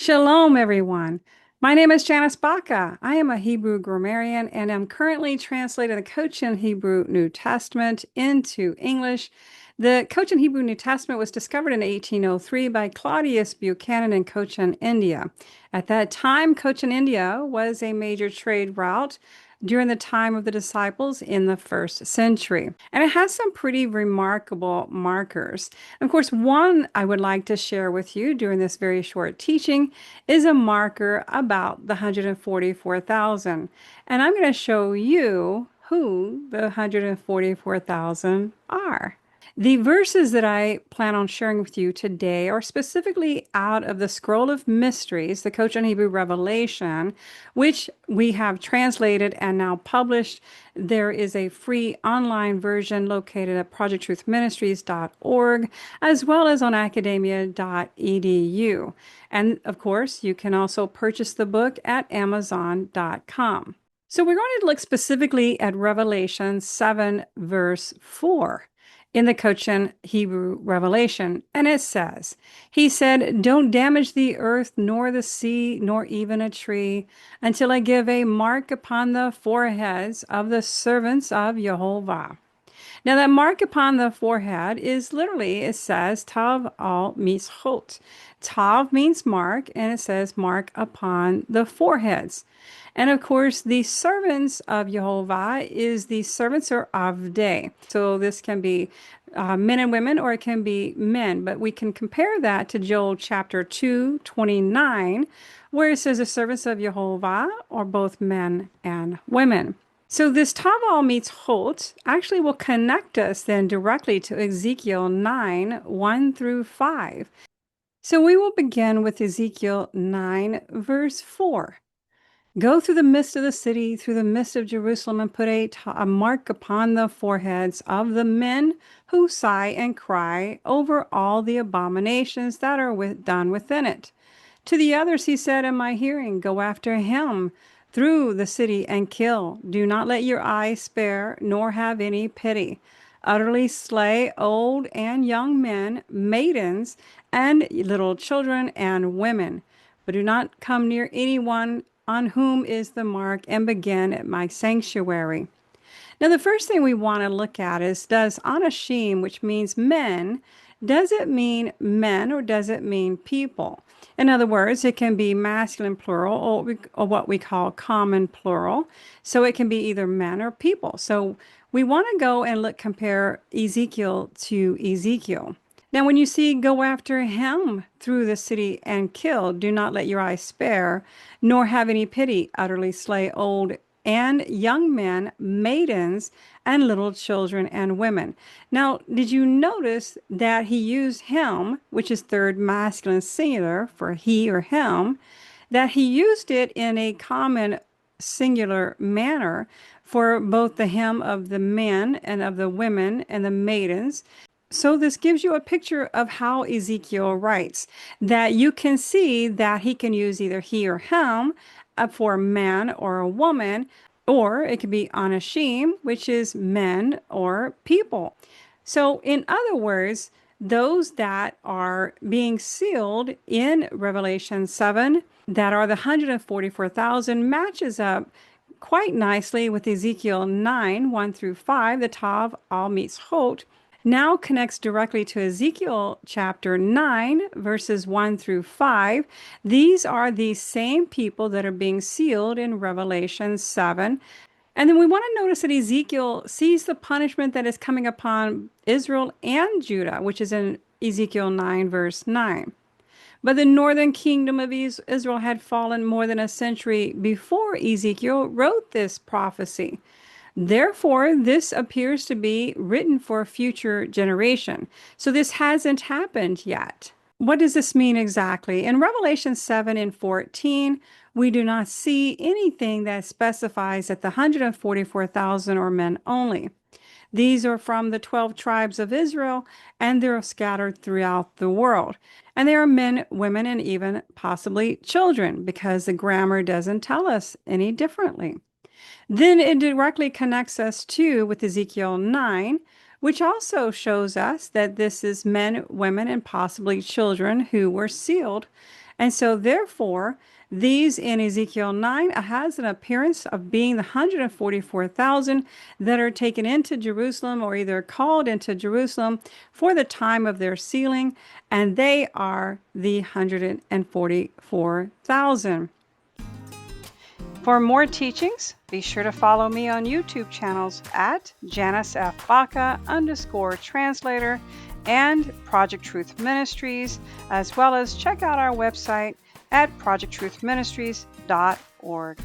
Shalom, everyone. My name is Janice Baca. I am a Hebrew grammarian and am currently translating the Cochin Hebrew New Testament into English. The Cochin Hebrew New Testament was discovered in 1803 by Claudius Buchanan in Cochin, India. At that time, Cochin, India was a major trade route during the time of the disciples in the first century. And it has some pretty remarkable markers. Of course, one I would like to share with you during this very short teaching is a marker about the 144,000. And I'm going to show you who the 144,000 are. The verses that I plan on sharing with you today are specifically out of the Scroll of Mysteries, the Cochin Hebrew Revelation, which we have translated and now published. There is a free online version located at projecttruthministries.org, as well as on academia.edu. And of course, you can also purchase the book at amazon.com. So we're going to look specifically at Revelation 7, verse 4 in the Cochin Hebrew Revelation. And it says, He said, Don't damage the earth, nor the sea, nor even a tree, until I give a mark upon the foreheads of the servants of Jehovah. Now, that mark upon the forehead is literally, it says, Tav al mitzchot. Tav means mark, and it says mark upon the foreheads. And of course, the servants of Jehovah is the servants are Avdei. So this can be men and women, or it can be men. But we can compare that to Joel chapter 2:29, where it says the servants of Jehovah are both men and women. So this Tav meets Hot actually will connect us then directly to Ezekiel 9, 1 through 5. So we will begin with Ezekiel 9, verse 4. Go through the midst of the city, through the midst of Jerusalem, and put a mark upon the foreheads of the men who sigh and cry over all the abominations that are done within it. To the others he said in my hearing, Go after him through the city and kill. Do not let your eyes spare, nor have any pity. Utterly slay old and young men, maidens, and little children and women. But do not come near anyone on whom is the mark, and begin at my sanctuary. Now, the first thing we want to look at is, does anashim, which means men, does it mean men or does it mean people? In other words, it can be masculine plural or what we call common plural. So it can be either men or people. So we want to go and compare Ezekiel to Ezekiel. Now, when you see go after him through the city and kill, do not let your eyes spare, nor have any pity, utterly slay old and young men, maidens, and little children and women. Now, did you notice that he used him, which is third masculine singular for he or him, that he used it in a common singular manner for both the him of the men and of the women and the maidens? So this gives you a picture of how Ezekiel writes, that you can see that he can use either he or him for a man or a woman, or it could be anashim, which is men or people. So in other words, those that are being sealed in Revelation 7, that are the 144,000, matches up quite nicely with Ezekiel 9, 1 through 5, the Tav al mitzchot, now connects directly to Ezekiel chapter 9, verses 1 through 5. These are the same people that are being sealed in Revelation 7. And then we want to notice that Ezekiel sees the punishment that is coming upon Israel and Judah, which is in Ezekiel 9, verse 9. But the northern kingdom of Israel had fallen more than a century before Ezekiel wrote this prophecy. Therefore, this appears to be written for a future generation. So this hasn't happened yet. What does this mean exactly? In Revelation 7 and 14, we do not see anything that specifies that the 144,000 are men only. These are from the 12 tribes of Israel, and they're scattered throughout the world. And they are men, women, and even possibly children, because the grammar doesn't tell us any differently. Then it directly connects us with Ezekiel 9, which also shows us that this is men, women, and possibly children who were sealed. And so therefore, these in Ezekiel 9 has an appearance of being the 144,000 that are taken into Jerusalem or either called into Jerusalem for the time of their sealing, and they are the 144,000. For more teachings, be sure to follow me on YouTube channels at Janice F. Baca _translator and Project Truth Ministries, as well as check out our website at projecttruthministries.org.